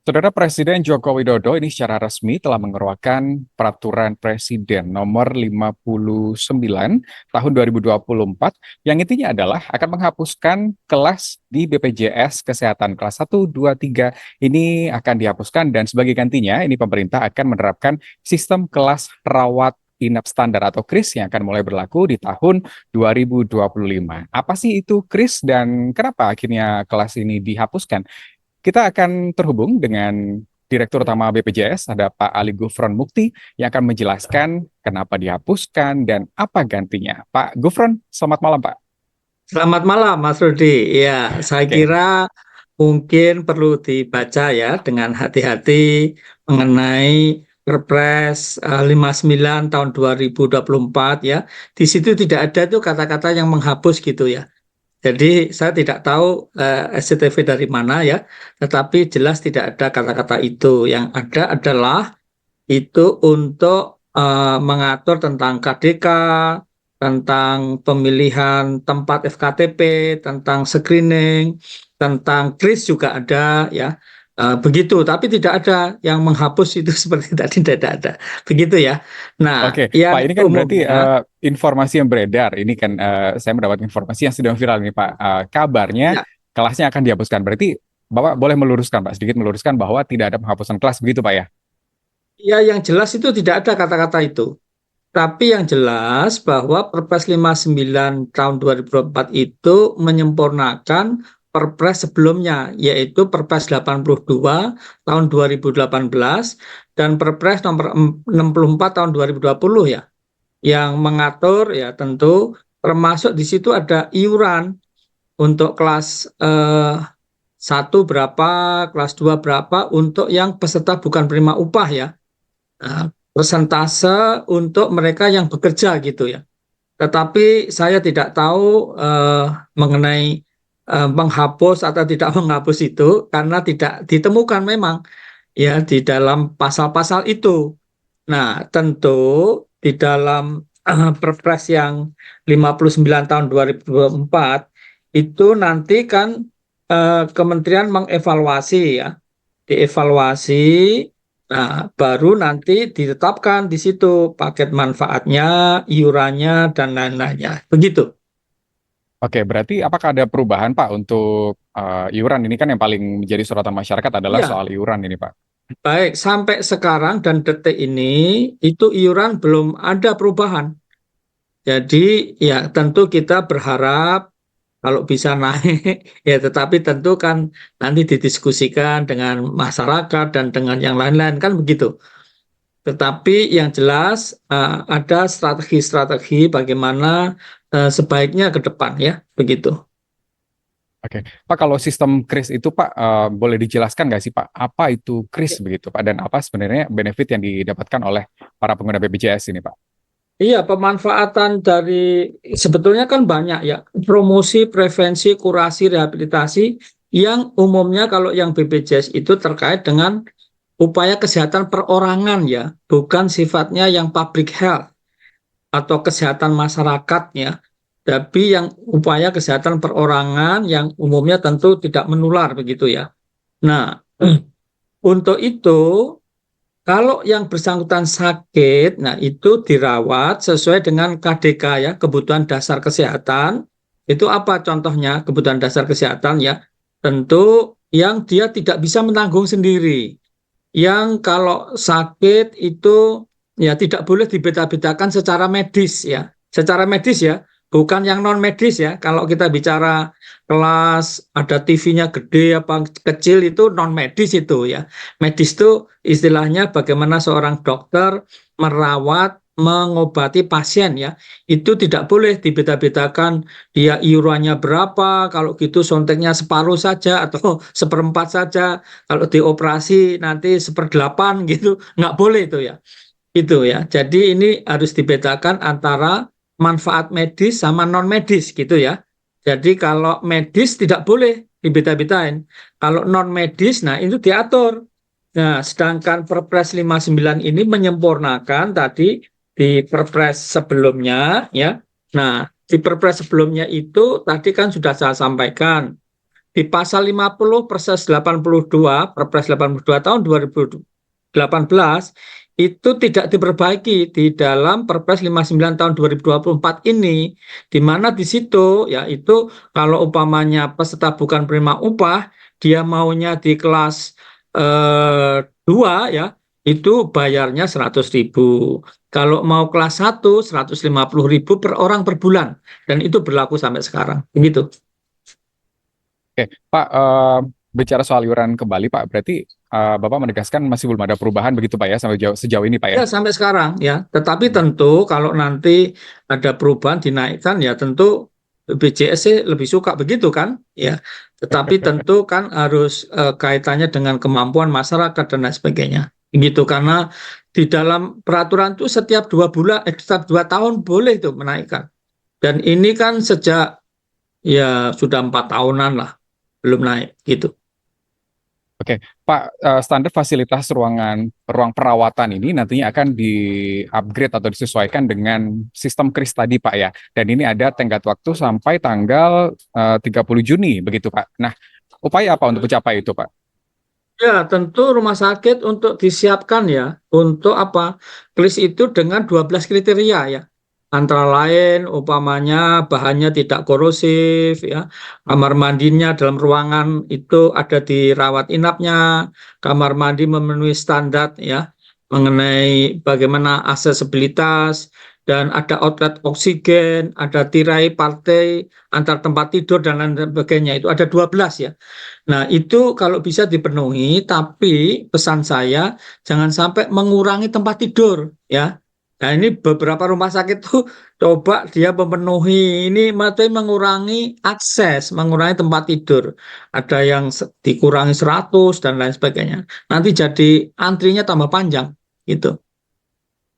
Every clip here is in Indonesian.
Saudara Presiden Joko Widodo ini secara resmi telah mengeluarkan Peraturan Presiden nomor 59 tahun 2024 yang intinya adalah akan menghapuskan kelas di BPJS Kesehatan kelas 1, 2, 3 ini akan dihapuskan dan sebagai gantinya ini pemerintah akan menerapkan sistem kelas rawat inap standar atau KRIS yang akan mulai berlaku di tahun 2025. Apa sih itu KRIS dan kenapa akhirnya kelas ini dihapuskan? Kita akan terhubung dengan Direktur Utama BPJS, ada Pak Ali Gufron Mukti, yang akan menjelaskan kenapa dihapuskan dan apa gantinya. Pak Gufron, selamat malam, Pak. Selamat malam, Mas Rudi. Ya, saya Oke, kira mungkin perlu dibaca ya dengan hati-hati mengenai Perpres 59 tahun 2024 ya. Di situ tidak ada tuh kata-kata yang menghapus gitu ya. Jadi saya tidak tahu SCTV dari mana ya, tetapi jelas tidak ada kata-kata itu. Yang ada adalah itu untuk mengatur tentang KDK, tentang pemilihan tempat FKTP, tentang screening, tentang kris juga ada ya. Begitu, tapi tidak ada yang menghapus itu seperti tadi tidak ada. Begitu ya. oke. Nah, Pak, yang ini kan berarti umumnya informasi yang beredar. Ini kan saya mendapat informasi yang sedang viral nih, Pak. Kabarnya ya, kelasnya akan dihapuskan. Berarti Bapak boleh meluruskan, Pak, sedikit meluruskan bahwa tidak ada penghapusan kelas, begitu, Pak ya? ya yang jelas itu tidak ada kata-kata itu. Tapi yang jelas bahwa Perpres 59 tahun 2024 itu menyempurnakan Perpres sebelumnya, yaitu Perpres 82 tahun 2018 dan Perpres nomor 64 tahun 2020 ya, yang mengatur ya tentu termasuk di situ ada iuran untuk kelas 1 berapa, kelas 2 berapa untuk yang peserta bukan penerima upah ya. Persentase untuk mereka yang bekerja gitu ya. Tetapi saya tidak tahu mengenai menghapus atau tidak menghapus itu karena tidak ditemukan memang ya di dalam pasal-pasal itu. Nah, tentu di dalam Perpres yang 59 tahun 2024 itu nanti kan kementerian mengevaluasi ya, dievaluasi. Nah, baru nanti ditetapkan di situ paket manfaatnya, iurannya, dan lain-lainnya. Begitu. Oke, berarti apakah ada perubahan, Pak, untuk iuran? Ini kan yang paling menjadi sorotan masyarakat adalah Ya, soal iuran ini, Pak. baik. Sampai sekarang dan detik ini, itu iuran belum ada perubahan. Jadi, ya tentu kita berharap kalau bisa naik, ya tetapi tentu kan nanti didiskusikan dengan masyarakat dan dengan yang lain-lain, kan begitu. Tetapi yang jelas ada strategi-strategi bagaimana sebaiknya ke depan ya, begitu. Oke, Pak, kalau sistem kris itu, Pak, boleh dijelaskan nggak sih, Pak, apa itu kris begitu, Pak, dan apa sebenarnya benefit yang didapatkan oleh para pengguna BPJS ini, Pak? Iya, pemanfaatan dari sebetulnya kan banyak ya, promosi, prevensi, kurasi, rehabilitasi yang umumnya kalau yang BPJS itu terkait dengan upaya kesehatan perorangan ya, bukan sifatnya yang public health atau kesehatan masyarakat ya, tapi yang upaya kesehatan perorangan yang umumnya tentu tidak menular begitu ya. Nah, untuk itu kalau yang bersangkutan sakit, nah itu dirawat sesuai dengan KDK ya, kebutuhan dasar kesehatan. Itu apa contohnya kebutuhan dasar kesehatan ya? Tentu yang dia tidak bisa menanggung sendiri. Yang kalau sakit itu ya tidak boleh dibeda-bedakan secara medis ya. Secara medis ya, bukan yang non medis ya. Kalau kita bicara kelas ada TV-nya gede apa kecil itu non medis itu ya. Medis itu istilahnya bagaimana seorang dokter merawat mengobati pasien ya. Itu tidak boleh dibeda-bedakan dia iurannya berapa, kalau gitu suntiknya separuh saja atau seperempat saja, kalau dioperasi nanti seperdelapan gitu, nggak boleh itu ya. Itu ya. Jadi ini harus dibedakan antara manfaat medis sama non medis gitu ya. Jadi kalau medis tidak boleh dibeda-bedain. Kalau non medis, nah itu diatur. Nah, sedangkan Perpres 59 ini menyempurnakan tadi di Perpres sebelumnya ya. Nah, di Perpres sebelumnya itu tadi kan sudah saya sampaikan di pasal 50 Perses 82, Perpres 82 tahun 2018 itu tidak diperbaiki di dalam Perpres 59 tahun 2024 ini, di mana di situ yaitu kalau umpamanya peserta bukan penerima upah, dia maunya di kelas 2 ya, itu bayarnya 100.000. Kalau mau kelas 1, 150.000 per orang per bulan. Dan itu berlaku sampai sekarang. Begitu. Oke, Pak, bicara soal iuran kembali, Pak, berarti Bapak menegaskan masih belum ada perubahan begitu, Pak ya, sampai sejauh ini, Pak ya? Ya, sampai sekarang ya. Tetapi Hmm. tentu kalau nanti ada perubahan dinaikkan ya tentu BPJS sih lebih suka begitu kan ya. Tetapi tentu kan harus kaitannya dengan kemampuan masyarakat dan lain sebagainya. Gitu karena di dalam peraturan itu setiap 2 bulan, setiap 2 tahun boleh itu menaikkan. Dan ini kan sejak ya sudah 4 tahunan lah belum naik gitu. Oke, Pak, standar fasilitas ruang perawatan ini nantinya akan di-upgrade atau disesuaikan dengan sistem KRIS tadi, Pak ya. Dan ini ada tenggat waktu sampai tanggal 30 Juni, begitu, Pak. Nah, upaya apa untuk mencapai itu, Pak? Ya, tentu rumah sakit untuk disiapkan ya, untuk apa? Klis itu dengan 12 kriteria ya. Antara lain umpamanya bahannya tidak korosif ya, kamar mandinya dalam ruangan itu ada di rawat inapnya, kamar mandi memenuhi standar ya, mengenai bagaimana aksesibilitas dan ada outlet oksigen, ada tirai partai antar tempat tidur dan lain sebagainya. Itu ada 12 ya. Nah, itu kalau bisa dipenuhi, tapi pesan saya jangan sampai mengurangi tempat tidur ya. Nah, ini beberapa rumah sakit tuh coba dia memenuhi ini materi mengurangi akses, mengurangi tempat tidur. Ada yang dikurangi 100 dan lain sebagainya. Nanti jadi antrinya tambah panjang gitu.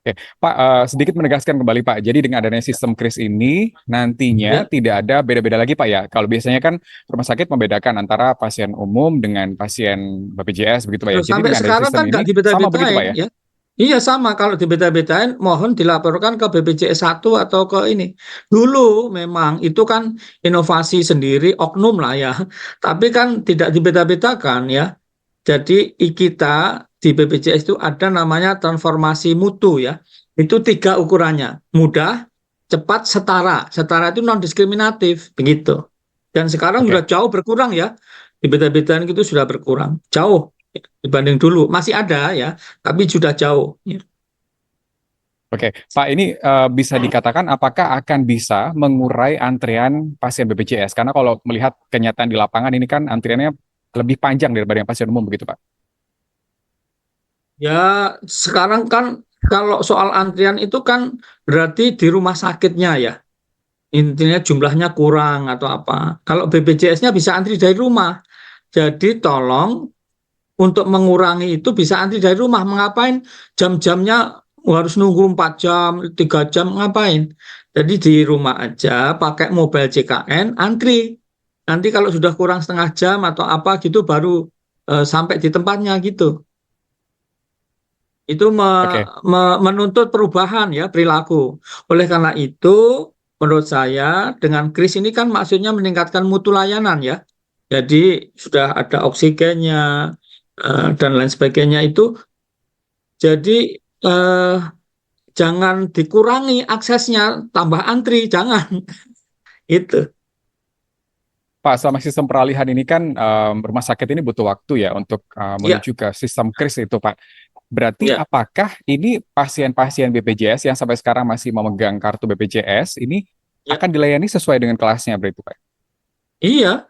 Oke, Pak, sedikit menegaskan kembali, Pak. Jadi dengan adanya sistem KRIS ini, nantinya Ya. tidak ada beda-beda lagi, Pak ya. Kalau biasanya kan rumah sakit membedakan antara pasien umum dengan pasien BPJS, begitu, Pak ya. Loh, Jadi sampai dengan adanya sekarang sistem kan ini, nggak sama begitu, Pak dibeta-betain ya. ya. Iya sama, kalau dibeta-betain mohon dilaporkan ke BPJS 1 atau ke ini. Dulu memang itu kan inovasi sendiri, oknum lah ya. Tapi kan tidak dibeta-betakan ya. Jadi kita di BPJS itu ada namanya transformasi mutu ya. Itu 3 ukurannya. Mudah, cepat, setara. Setara itu non diskriminatif begitu. Dan sekarang Oke, sudah jauh berkurang ya. Di beta-betaan itu sudah berkurang. Jauh dibanding dulu. Masih ada ya, tapi sudah jauh. Ya. oke. Pak, ini bisa dikatakan apakah akan bisa mengurai antrian pasien BPJS? Karena kalau melihat kenyataan di lapangan ini kan antriannya lebih panjang daripada yang pasien umum, begitu, Pak. Ya, sekarang kan kalau soal antrian itu kan berarti di rumah sakitnya ya. Intinya jumlahnya kurang atau apa. Kalau BPJS-nya bisa antri dari rumah. Jadi tolong untuk mengurangi itu bisa antri dari rumah. Mengapain jam-jamnya harus nunggu 4 jam, 3 jam ngapain? Jadi di rumah aja pakai mobile JKN antri. Nanti kalau sudah kurang setengah jam atau apa gitu baru sampai di tempatnya gitu. Itu Oke, menuntut perubahan ya perilaku. Oleh karena itu, menurut saya dengan kris ini kan maksudnya meningkatkan mutu layanan ya. Jadi sudah ada oksigennya dan lain sebagainya itu. Jadi eh, jangan dikurangi aksesnya, tambah antri, jangan itu. Pak, selama sistem peralihan ini kan rumah sakit ini butuh waktu ya untuk Ya, menuju ke sistem KRIS itu, Pak. Berarti ya, apakah ini pasien-pasien BPJS yang sampai sekarang masih memegang kartu BPJS ini ya. akan dilayani sesuai dengan kelasnya berarti, Pak? Iya,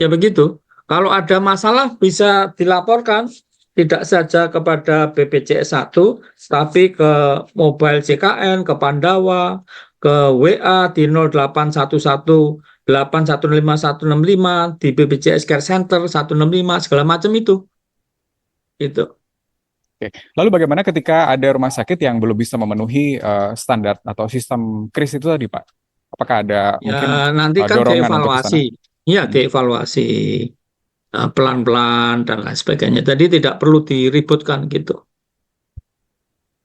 ya begitu. Kalau ada masalah bisa dilaporkan tidak saja kepada BPJS 1, tapi ke mobile JKN, ke Pandawa, ke WA di 0811 815 165, di BPJS Care Center 165, segala macam itu. Itu. Oke. Lalu bagaimana ketika ada rumah sakit yang belum bisa memenuhi standar atau sistem KRIS itu tadi, Pak? Apakah ada Ya mungkin nanti kan dorongan untuk ke dievaluasi. sana? Ya, Hmm. dievaluasi pelan-pelan dan lain sebagainya. Jadi tidak perlu diributkan gitu.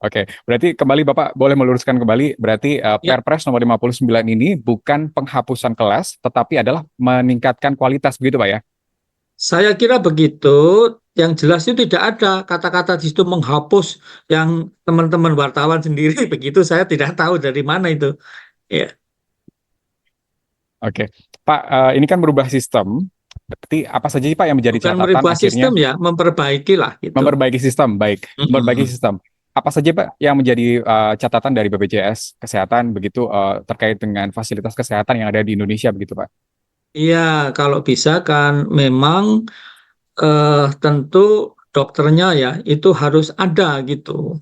Oke, berarti kembali Bapak boleh meluruskan kembali, berarti Ya, Perpres nomor 59 ini bukan penghapusan kelas, tetapi adalah meningkatkan kualitas, begitu Pak ya? saya kira begitu. Yang jelas itu tidak ada kata-kata di situ menghapus yang teman-teman wartawan sendiri begitu. Saya tidak tahu dari mana itu. Ya, Oke, Pak, ini kan berubah sistem, berarti apa saja sih Pak yang menjadi bukan catatan merubah sistem akhirnya ya, memperbaiki lah gitu. memperbaiki sistem, baik, memperbaiki Mm-mm. sistem. Apa saja Pak yang menjadi catatan dari BPJS Kesehatan begitu terkait dengan fasilitas kesehatan yang ada di Indonesia begitu Pak? Iya, kalau bisa kan memang tentu dokternya ya itu harus ada gitu.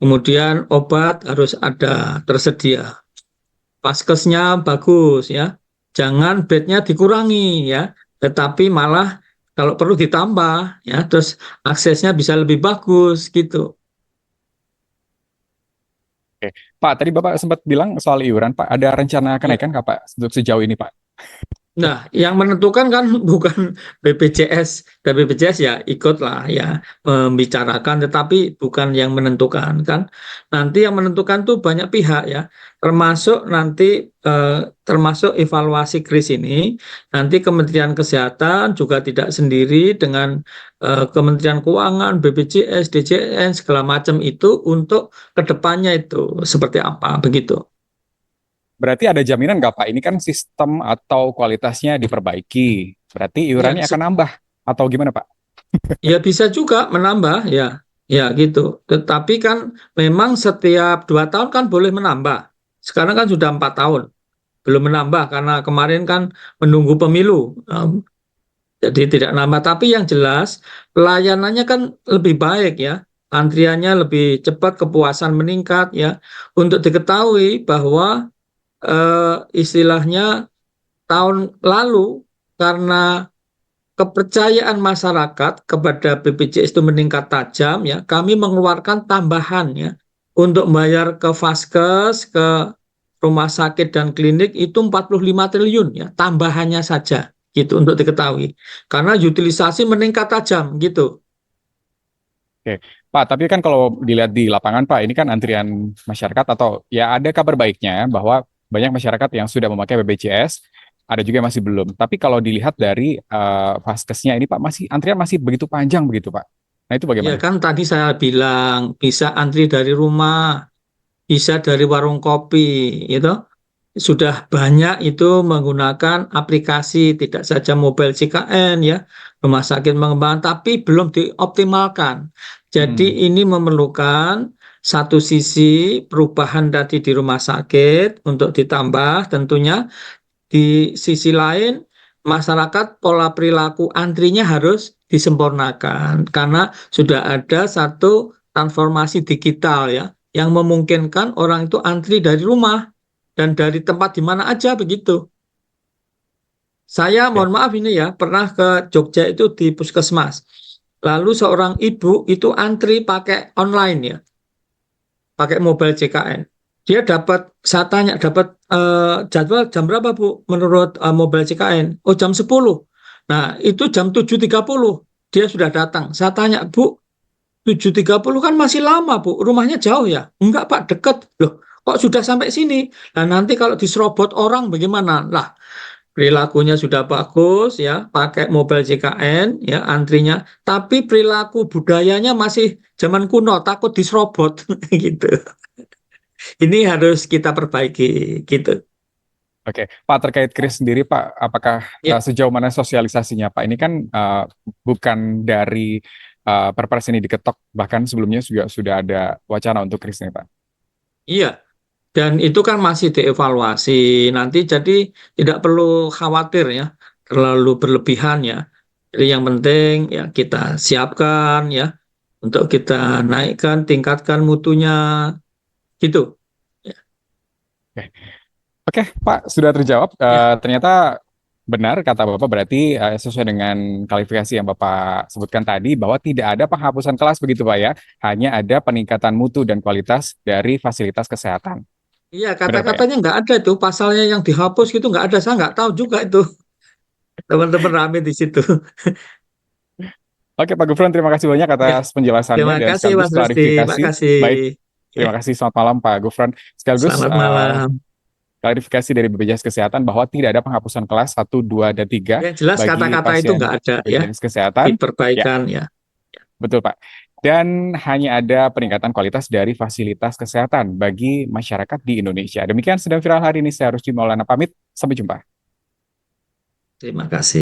Kemudian obat harus ada tersedia. Paskesnya bagus ya. Jangan bednya dikurangi ya, tetapi malah kalau perlu ditambah ya, terus aksesnya bisa lebih bagus gitu. Oke, Pak, tadi Bapak sempat bilang soal iuran Pak, ada rencana Ya. kenaikan nggak Pak untuk sejauh ini Pak? Nah, yang menentukan kan bukan BPJS dan BPJS ya ikutlah ya membicarakan, tetapi bukan yang menentukan kan. Nanti yang menentukan tuh banyak pihak ya, termasuk nanti termasuk evaluasi kris ini. Nanti Kementerian Kesehatan juga tidak sendiri dengan Kementerian Keuangan, BPJS, DJN segala macam itu untuk kedepannya itu seperti apa begitu. Berarti ada jaminan nggak Pak? Ini kan sistem atau kualitasnya diperbaiki. Berarti Ya, iurannya akan nambah atau gimana Pak? ya bisa juga menambah ya, ya gitu. Tetapi kan memang setiap 2 tahun kan boleh menambah. Sekarang kan sudah 4 tahun belum menambah karena kemarin kan menunggu pemilu. Jadi tidak nambah. Tapi yang jelas pelayanannya kan lebih baik ya. Antriannya lebih cepat, kepuasan meningkat ya. Untuk diketahui bahwa istilahnya tahun lalu karena kepercayaan masyarakat kepada BPJS itu meningkat tajam ya, kami mengeluarkan tambahan ya untuk bayar ke vaskes, ke rumah sakit dan klinik itu 45 triliun ya, tambahannya saja gitu untuk diketahui. Karena utilisasi meningkat tajam gitu. Oke, Pak, tapi kan kalau dilihat di lapangan Pak, ini kan antrian masyarakat atau ya ada kabar baiknya bahwa banyak masyarakat yang sudah memakai BPJS, ada juga yang masih belum. Tapi kalau dilihat dari vaskesnya ini Pak, masih antrian masih begitu panjang begitu Pak. Nah itu Ya bagaimana? kan tadi saya bilang bisa antri dari rumah, bisa dari warung kopi, gitu. Sudah banyak itu menggunakan aplikasi, tidak saja mobile CKN ya, rumah sakit mengembangkan, tapi belum dioptimalkan. Jadi Hmm. ini memerlukan satu sisi perubahan tadi di rumah sakit untuk ditambah tentunya, di sisi lain masyarakat pola perilaku antrinya harus disempurnakan karena sudah ada satu transformasi digital ya yang memungkinkan orang itu antri dari rumah dan dari tempat di mana aja begitu. Saya Oke. mohon maaf ini ya, pernah ke Jogja itu di puskesmas. Lalu seorang ibu itu antri pakai online ya, pakai mobile JKN. Dia dapat, saya tanya, dapat jadwal jam berapa Bu menurut mobile JKN? Oh jam 10. Nah itu jam 7.30 dia sudah datang. Saya tanya, Bu, 7.30 kan masih lama Bu, rumahnya jauh ya? Enggak Pak, dekat. Loh, kok sudah sampai sini? Nah nanti kalau diserobot orang bagaimana? Lah, perilakunya sudah bagus ya, pakai mobile JKN ya antrinya, tapi perilaku budayanya masih zaman kuno, takut diserobot gitu. Ini harus kita perbaiki gitu. Oke, Pak terkait kris sendiri Pak, apakah Ya, sejauh mana sosialisasinya Pak? Ini kan bukan dari Perpres ini diketok, bahkan sebelumnya juga sudah ada wacana untuk kris ini Pak. iya. Dan itu kan masih dievaluasi nanti, jadi tidak perlu khawatir ya, terlalu berlebihan ya. Jadi yang penting ya kita siapkan ya untuk kita naikkan, tingkatkan mutunya gitu. Ya, Oke, Oke, Pak sudah terjawab. ya, Ternyata benar kata Bapak berarti sesuai dengan kualifikasi yang Bapak sebutkan tadi bahwa tidak ada penghapusan kelas begitu Pak ya, hanya ada peningkatan mutu dan kualitas dari fasilitas kesehatan. iya Benar Pak ya? kata-katanya nggak ada itu pasalnya yang dihapus gitu nggak ada. Saya nggak tahu juga itu. Teman-teman rame di situ. Oke Pak Gufron, terima kasih banyak Ya, atas penjelasannya terima dan kasih sekaligus Mas Rusdi. klarifikasi. Baik, Makasih. Terima kasih, selamat malam Pak Gufron. Sekaligus Selamat malam. klarifikasi dari BPJS Kesehatan bahwa tidak ada penghapusan kelas 1, 2, dan 3 Yang jelas bagi kata-kata itu pasien nggak ada ya, BPJS Kesehatan. Ya, diperbaikan ya. betul Pak. Dan hanya ada peningkatan kualitas dari fasilitas kesehatan bagi masyarakat di Indonesia. Demikian sedang viral hari ini. Saya Rusdi Maulana pamit. Sampai jumpa. Terima kasih.